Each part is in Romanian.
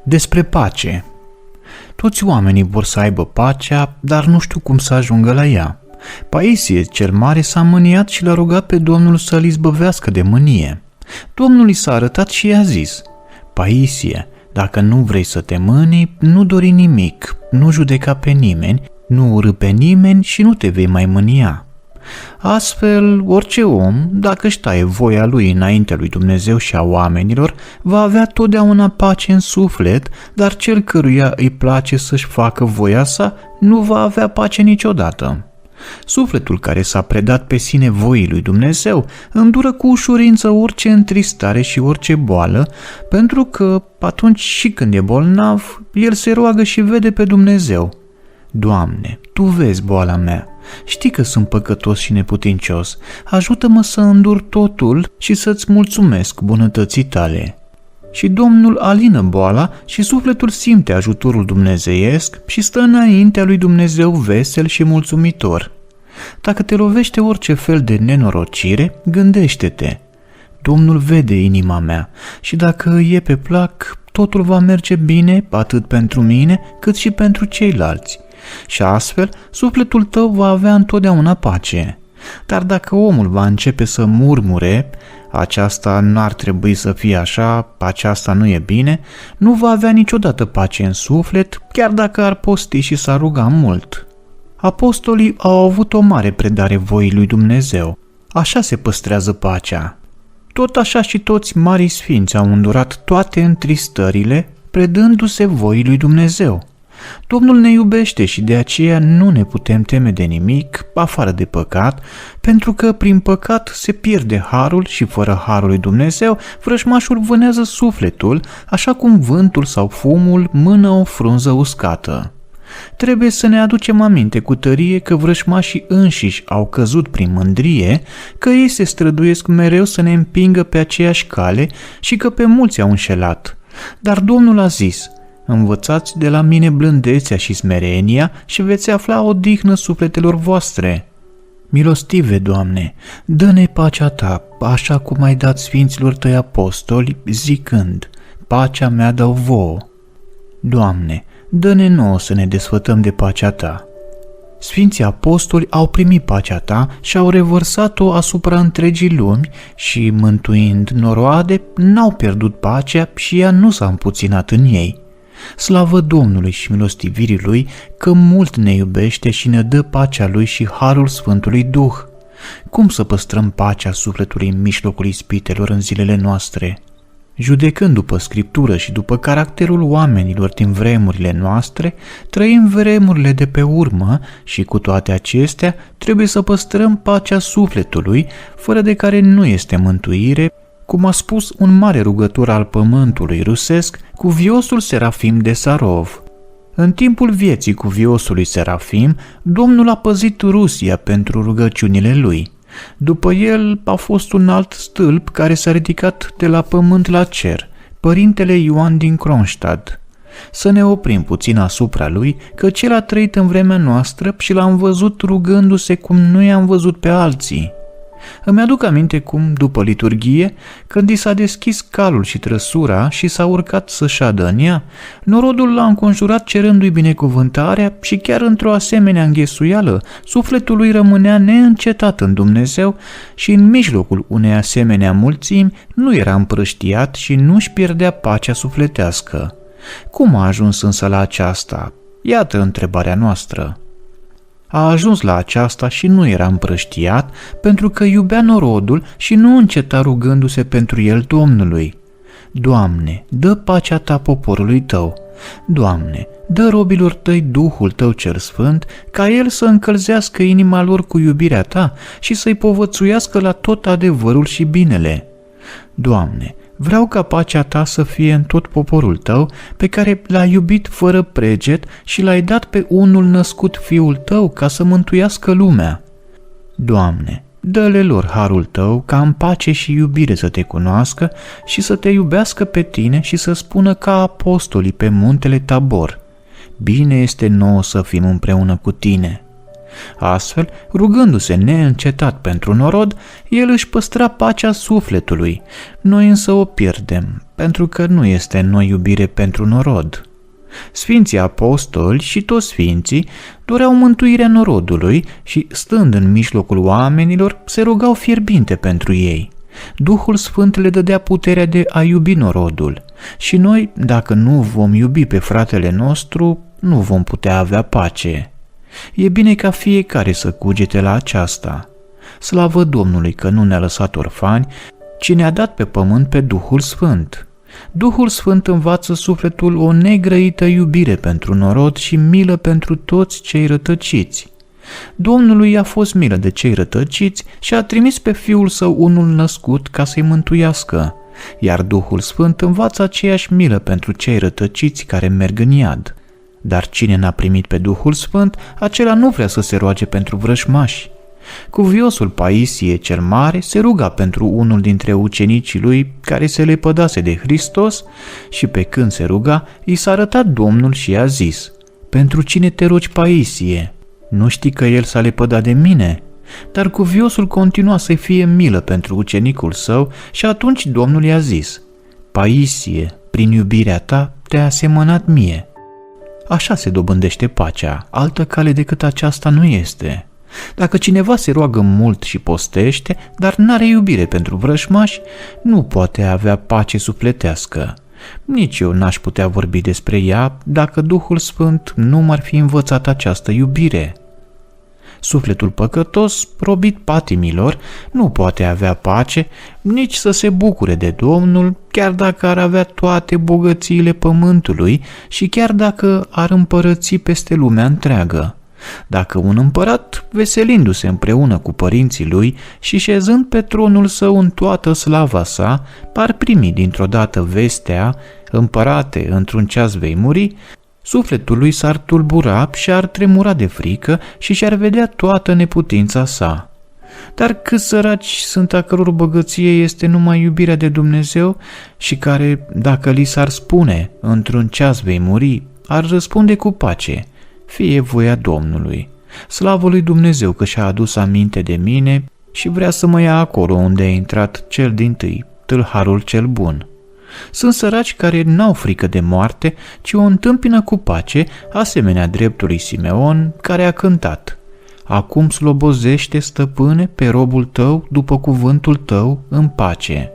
Despre pace. Toți oamenii vor să aibă pacea, dar nu știu cum să ajungă la ea. Paisie cel mare s-a mâniat și l-a rugat pe Domnul să-l izbăvească de mânie. Domnul i s-a arătat și i-a zis: Paisie, dacă nu vrei să te mânii, nu dori nimic, nu judeca pe nimeni, nu urâ pe nimeni și nu te vei mai mânia. Astfel, orice om, dacă își taie voia lui înaintea lui Dumnezeu și a oamenilor, va avea totdeauna pace în suflet, dar cel căruia îi place să-și facă voia sa nu va avea pace niciodată. Sufletul care s-a predat pe sine voii lui Dumnezeu îndură cu ușurință orice întristare și orice boală, pentru că atunci și când e bolnav, el se roagă și vede pe Dumnezeu. Doamne, Tu vezi boala mea, știi că sunt păcătos și neputincios, ajută-mă să îndur totul și să-ți mulțumesc bunătății Tale. Și Domnul alină boala și sufletul simte ajutorul dumnezeiesc și stă înaintea lui Dumnezeu vesel și mulțumitor. Dacă te lovește orice fel de nenorocire, gândește-te: Domnul vede inima mea și dacă îi e pe plac, totul va merge bine atât pentru mine cât și pentru ceilalți. Și astfel, sufletul tău va avea întotdeauna pace. Dar dacă omul va începe să murmure: aceasta n-ar trebui să fie așa, aceasta nu e bine, nu va avea niciodată pace în suflet, chiar dacă ar posti și s-ar ruga mult. Apostolii au avut o mare predare voii lui Dumnezeu. Așa se păstrează pacea. Tot așa și toți marii sfinți au îndurat toate întristările, predându-se voii lui Dumnezeu. Domnul ne iubește și de aceea nu ne putem teme de nimic, afară de păcat, pentru că prin păcat se pierde harul și fără harul lui Dumnezeu, vrăjmașul vânează sufletul, așa cum vântul sau fumul mână o frunză uscată. Trebuie să ne aducem aminte cu tărie că vrăjmașii înșiși au căzut prin mândrie, că ei se străduiesc mereu să ne împingă pe aceeași cale și că pe mulți au înșelat. Dar Domnul a zis: învățați de la mine blândețea și smerenia și veți afla odihnă sufletelor voastre. Milostive, Doamne, dă-ne pacea Ta, așa cum ai dat sfinților Tăi apostoli, zicând: pacea mea dau vouă. Doamne, dă-ne nouă să ne desfătăm de pacea Ta. Sfinții apostoli au primit pacea Ta și au revărsat-o asupra întregii lumi și, mântuind noroade, n-au pierdut pacea și ea nu s-a împuținat în ei. Slavă Domnului și milostivirii Lui că mult ne iubește și ne dă pacea Lui și harul Sfântului Duh. Cum să păstrăm pacea sufletului în mijlocul ispitelor în zilele noastre? Judecând după Scriptură și după caracterul oamenilor din vremurile noastre, trăim vremurile de pe urmă și cu toate acestea trebuie să păstrăm pacea sufletului, fără de care nu este mântuire, cum a spus un mare rugător al pământului rusesc, cuviosul Serafim de Sarov. În timpul vieții cuviosului Serafim, Domnul a păzit Rusia pentru rugăciunile lui. După el a fost un alt stâlp care s-a ridicat de la pământ la cer, părintele Ioan din Kronstadt. Să ne oprim puțin asupra lui, că cel a trăit în vremea noastră și l-am văzut rugându-se cum nu i-am văzut pe alții. Îmi aduc aminte cum, după liturghie, când i s-a deschis calul și trăsura și s-a urcat să șadă în ea, norodul l-a înconjurat cerându-i binecuvântarea și chiar într-o asemenea înghesuială, sufletul lui rămânea neîncetat în Dumnezeu și în mijlocul unei asemenea mulțimi nu era împrăștiat și nu-și pierdea pacea sufletească. Cum a ajuns însă la aceasta? Iată întrebarea noastră. A ajuns la aceasta și nu era împrăștiat, pentru că iubea norodul și nu înceta rugându-se pentru el Domnului. Doamne, dă pacea Ta poporului Tău. Doamne, dă robilor Tăi Duhul Tău cel Sfânt, ca El să încălzească inima lor cu iubirea Ta și să-i povățuiască la tot adevărul și binele. Doamne, vreau ca pacea Ta să fie în tot poporul Tău, pe care l-ai iubit fără preget și l-ai dat pe unul născut Fiul Tău ca să mântuiască lumea. Doamne, dă-le lor harul Tău ca în pace și iubire să Te cunoască și să Te iubească pe Tine și să spună ca apostolii pe muntele Tabor: bine este nouă să fim împreună cu Tine. Astfel, rugându-se neîncetat pentru norod, el își păstra pacea sufletului. Noi însă o pierdem, pentru că nu este în noi iubire pentru norod. Sfinții apostoli și toți sfinții doreau mântuirea norodului și, stând în mijlocul oamenilor, se rugau fierbinte pentru ei. Duhul Sfânt le dădea puterea de a iubi norodul și noi, dacă nu vom iubi pe fratele nostru, nu vom putea avea pace. E bine ca fiecare să cugete la aceasta. Slavă Domnului că nu ne-a lăsat orfani, ci ne-a dat pe pământ pe Duhul Sfânt. Duhul Sfânt învață sufletul o negrăită iubire pentru norod și milă pentru toți cei rătăciți. Domnului i-a fost milă de cei rătăciți și a trimis pe Fiul Său unul născut ca să-i mântuiască, iar Duhul Sfânt învață aceeași milă pentru cei rătăciți care merg în iad. Dar cine n-a primit pe Duhul Sfânt, acela nu vrea să se roage pentru vrăjmași. Cuviosul Paisie cel Mare se ruga pentru unul dintre ucenicii lui care se lepădase de Hristos și pe când se ruga, i s-a arătat Domnul și i-a zis: „Pentru cine te rogi, Paisie? Nu știi că el s-a lepădat de mine?” Dar cuviosul continua să-i fie milă pentru ucenicul său și atunci Domnul i-a zis: „Paisie, prin iubirea ta te-ai asemănat mie.” Așa se dobândește pacea, altă cale decât aceasta nu este. Dacă cineva se roagă mult și postește, dar n-are iubire pentru vrăjmași, nu poate avea pace sufletească. Nici eu n-aș putea vorbi despre ea dacă Duhul Sfânt nu m-ar fi învățat această iubire. Sufletul păcătos, robit patimilor, nu poate avea pace, nici să se bucure de Domnul, chiar dacă ar avea toate bogățiile pământului și chiar dacă ar împărăți peste lumea întreagă. Dacă un împărat, veselindu-se împreună cu părinții lui și șezând pe tronul său în toată slava sa, ar primi dintr-o dată vestea: „Împărate, într-un ceas vei muri”, sufletul lui s-ar tulbura și ar tremura de frică și și-ar vedea toată neputința sa. Dar câți săraci sunt a căror bogăție este numai iubirea de Dumnezeu și care, dacă li s-ar spune: „Într-un ceas vei muri”, ar răspunde cu pace: „Fie voia Domnului. Slavă lui Dumnezeu că și-a adus aminte de mine și vrea să mă ia acolo unde a intrat cel dintâi, tâlharul cel bun.” Sunt săraci care n-au frică de moarte, ci o întâmpină cu pace, asemenea dreptului Simeon, care a cântat: „Acum slobozește, stăpâne, pe robul tău după cuvântul tău în pace.”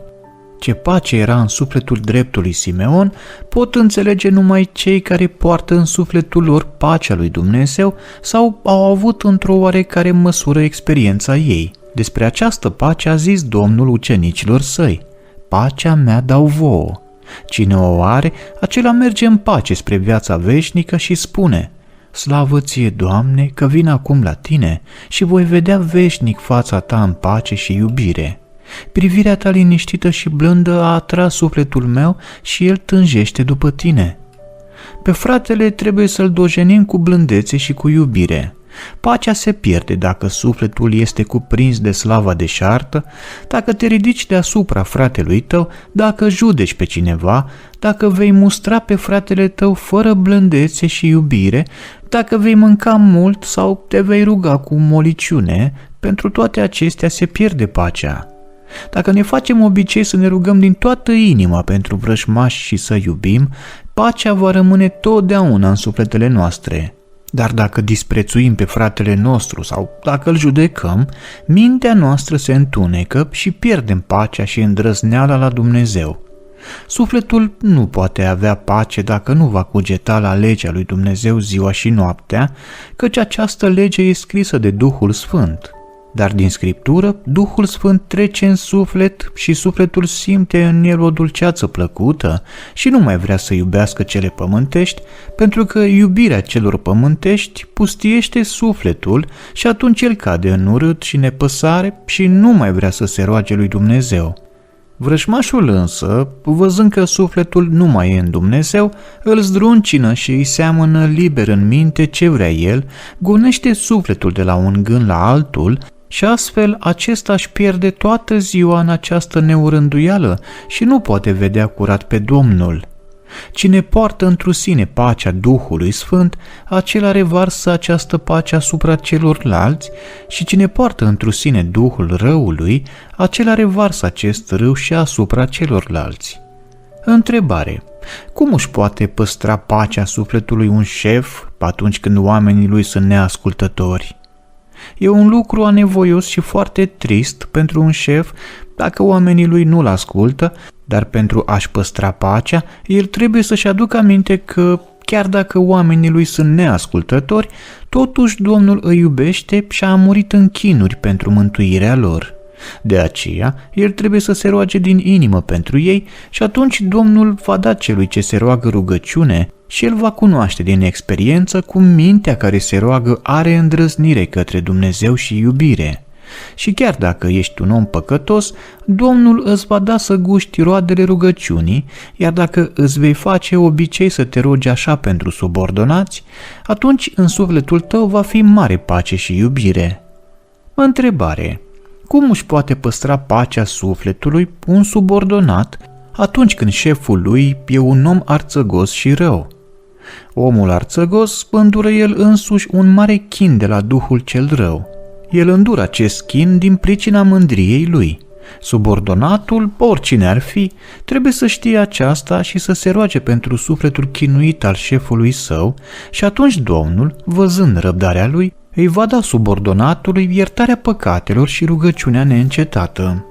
Ce pace era în sufletul dreptului Simeon pot înțelege numai cei care poartă în sufletul lor pacea lui Dumnezeu sau au avut într-o oarecare măsură experiența ei. Despre această pace a zis Domnul ucenicilor săi: „Pacea mea dau vouă. Cine o are, acela merge în pace spre viața veșnică și spune: Slavă ție, Doamne, că vin acum la tine și voi vedea veșnic fața ta în pace și iubire. Privirea ta liniștită și blândă a atras sufletul meu și el tânjește după tine.” Pe fratele trebuie să-l dojenim cu blândețe și cu iubire. Pacea se pierde dacă sufletul este cuprins de slava deșartă, dacă te ridici deasupra fratelui tău, dacă judeci pe cineva, dacă vei mustra pe fratele tău fără blândețe și iubire, dacă vei mânca mult sau te vei ruga cu moliciune. Pentru toate acestea se pierde pacea. Dacă ne facem obicei să ne rugăm din toată inima pentru vrăjmași și să iubim, pacea va rămâne totdeauna în sufletele noastre. Dar dacă disprețuim pe fratele nostru sau dacă îl judecăm, mintea noastră se întunecă și pierdem pacea și îndrăzneala la Dumnezeu. Sufletul nu poate avea pace dacă nu va cugeta la legea lui Dumnezeu ziua și noaptea, căci această lege e scrisă de Duhul Sfânt. Dar din Scriptură, Duhul Sfânt trece în suflet și sufletul simte în el o dulceață plăcută și nu mai vrea să iubească cele pământești, pentru că iubirea celor pământești pustiește sufletul și atunci el cade în urât și nepăsare și nu mai vrea să se roage lui Dumnezeu. Vrăjmașul însă, văzând că sufletul nu mai e în Dumnezeu, îl zdruncină și îi seamănă liber în minte ce vrea el, gonește sufletul de la un gând la altul și astfel acesta își pierde toată ziua în această neurânduială și nu poate vedea curat pe Domnul. Cine poartă întru sine pacea Duhului Sfânt, acela revarsă această pace asupra celorlalți, și cine poartă întru sine Duhul răului, acela revarsă acest râu și asupra celorlalți. Întrebare: cum își poate păstra pacea sufletului un șef atunci când oamenii lui sunt neascultători? E un lucru anevoios și foarte trist pentru un șef dacă oamenii lui nu-l ascultă, dar pentru a-și păstra pacea, el trebuie să-și aducă aminte că, chiar dacă oamenii lui sunt neascultători, totuși Domnul îi iubește și a murit în chinuri pentru mântuirea lor. De aceea, el trebuie să se roage din inimă pentru ei și atunci Domnul va da celui ce se roagă rugăciune și el va cunoaște din experiență cum mintea care se roagă are îndrăznire către Dumnezeu și iubire. Și chiar dacă ești un om păcătos, Domnul îți va da să guști roadele rugăciunii, iar dacă îți vei face obicei să te rogi așa pentru subordonați, atunci în sufletul tău va fi mare pace și iubire. Întrebare: cum își poate păstra pacea sufletului un subordonat atunci când șeful lui e un om arțăgos și rău? Omul arțăgos îndură el însuși un mare chin de la Duhul cel rău. El îndură acest chin din pricina mândriei lui. Subordonatul, oricine ar fi, trebuie să știe aceasta și să se roage pentru sufletul chinuit al șefului său și atunci Domnul, văzând răbdarea lui, îi va da subordonatului iertarea păcatelor și rugăciunea neîncetată.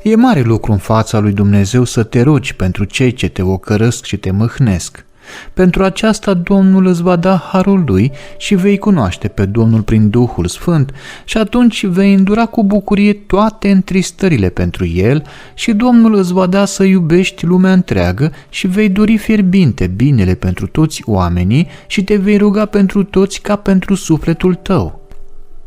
E mare lucru în fața lui Dumnezeu să te rogi pentru cei ce te ocărăsc și te mâhnesc. Pentru aceasta Domnul îți va da harul lui și vei cunoaște pe Domnul prin Duhul Sfânt și atunci vei îndura cu bucurie toate întristările pentru el și Domnul îți va da să iubești lumea întreagă și vei dori fierbinte binele pentru toți oamenii și te vei ruga pentru toți ca pentru sufletul tău.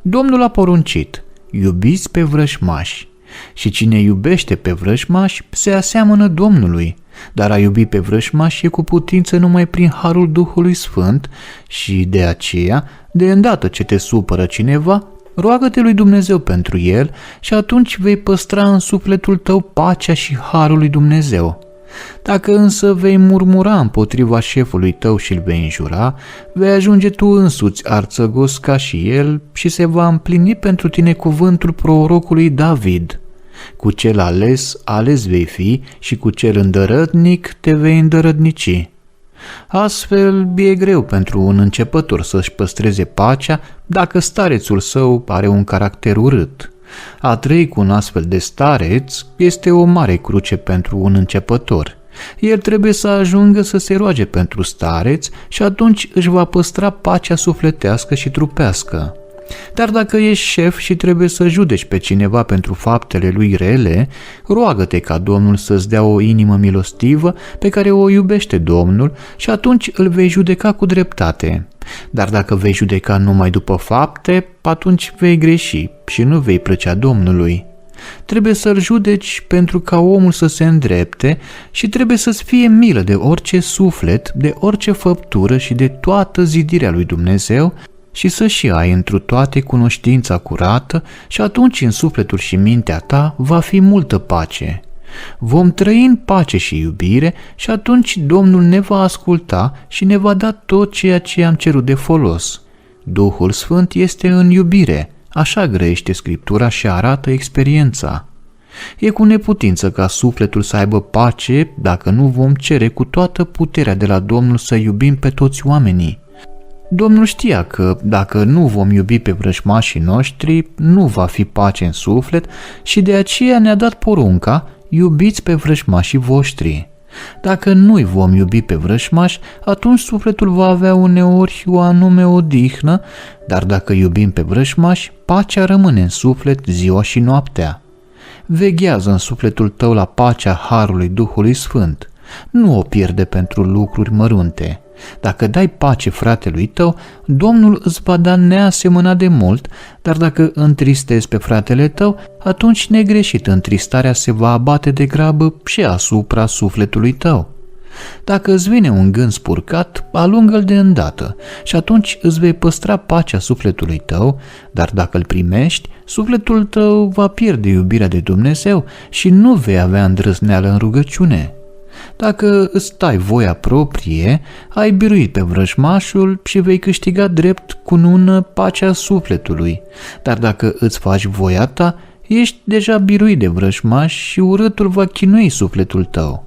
Domnul a poruncit: iubiți pe vrăjmași, și cine iubește pe vrăjmași se aseamănă Domnului. Dar a iubi pe vrăjmași e cu putință numai prin harul Duhului Sfânt și de aceea, de îndată ce te supără cineva, roagă-te lui Dumnezeu pentru el și atunci vei păstra în sufletul tău pacea și harul lui Dumnezeu. Dacă însă vei murmura împotriva șefului tău și îl vei înjura, vei ajunge tu însuți arțăgos ca și el și se va împlini pentru tine cuvântul prorocului David: cu cel ales, ales vei fi și cu cel îndărătnic te vei îndărătnici. Astfel, e greu pentru un începător să-și păstreze pacea dacă starețul său are un caracter urât. A trăi cu un astfel de stareț este o mare cruce pentru un începător. El trebuie să ajungă să se roage pentru stareț și atunci își va păstra pacea sufletească și trupească. Dar dacă ești șef și trebuie să judeci pe cineva pentru faptele lui rele, roagă-te ca Domnul să-ți dea o inimă milostivă pe care o iubește Domnul și atunci îl vei judeca cu dreptate. Dar dacă vei judeca numai după fapte, atunci vei greși și nu vei plăcea Domnului. Trebuie să-l judeci pentru ca omul să se îndrepte și trebuie să-ți fie milă de orice suflet, de orice făptură și de toată zidirea lui Dumnezeu, și să și ai întru toate cunoștința curată și atunci în sufletul și mintea ta va fi multă pace. Vom trăi în pace și iubire și atunci Domnul ne va asculta și ne va da tot ceea ce am cerut de folos. Duhul Sfânt este în iubire, așa grăiește Scriptura și arată experiența. E cu neputință ca sufletul să aibă pace dacă nu vom cere cu toată puterea de la Domnul să iubim pe toți oamenii. Domnul știa că dacă nu vom iubi pe vrăjmașii noștri, nu va fi pace în suflet și de aceea ne-a dat porunca: iubiți pe vrăjmașii voștri. Dacă nu-i vom iubi pe vrăjmași, atunci sufletul va avea uneori o anume odihnă, dar dacă iubim pe vrăjmași, pacea rămâne în suflet ziua și noaptea. Veghează în sufletul tău la pacea harului Duhului Sfânt. Nu o pierde pentru lucruri mărunte. Dacă dai pace fratelui tău, Domnul îți va da neasemănat de mult, dar dacă întristezi pe fratele tău, atunci negreșit întristarea se va abate de grabă și asupra sufletului tău. Dacă îți vine un gând spurcat, alungă-l de îndată și atunci îți vei păstra pacea sufletului tău, dar dacă îl primești, sufletul tău va pierde iubirea de Dumnezeu și nu vei avea îndrăzneală în rugăciune. Dacă îți stai voia proprie, ai biruit pe vrăjmașul și vei câștiga drept cunună pacea sufletului. Dar dacă îți faci voia ta, ești deja biruit de vrăjmaș și urâtul va chinui sufletul tău.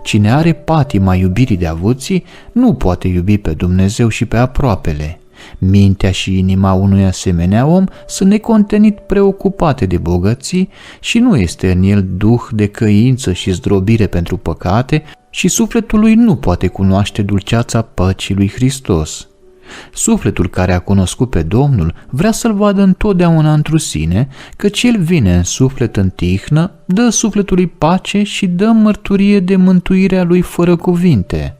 Cine are patima iubirii de avuții, nu poate iubi pe Dumnezeu și pe aproapele. Mintea și inima unui asemenea om sunt necontenit preocupate de bogății și nu este în el duh de căință și zdrobire pentru păcate și sufletul lui nu poate cunoaște dulceața păcii lui Hristos. Sufletul care a cunoscut pe Domnul vrea să-L vadă întotdeauna întru sine, căci El vine în suflet în tihnă, dă sufletului pace și dă mărturie de mântuirea lui fără cuvinte.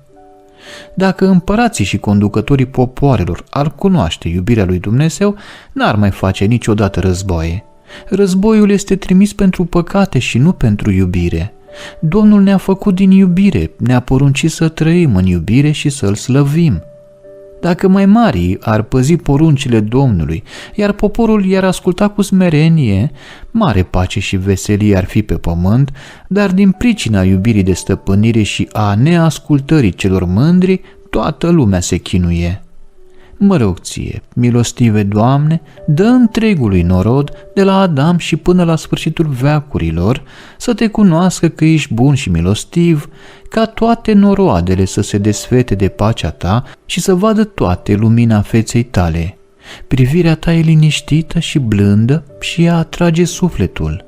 Dacă împărații și conducătorii popoarelor ar cunoaște iubirea lui Dumnezeu, n-ar mai face niciodată războaie. Războiul este trimis pentru păcate și nu pentru iubire. Domnul ne-a făcut din iubire, ne-a poruncit să trăim în iubire și să-L slăvim. Dacă mai marii ar păzi poruncile Domnului, iar poporul i-ar asculta cu smerenie, mare pace și veselie ar fi pe pământ, dar din pricina iubirii de stăpânire și a neascultării celor mândri, toată lumea se chinuie. Mă rog ție, milostive Doamne, dă întregului norod, de la Adam și până la sfârșitul veacurilor, să te cunoască că ești bun și milostiv, ca toate noroadele să se desfete de pacea ta și să vadă toate lumina feței tale. Privirea ta e liniștită și blândă și ea atrage sufletul.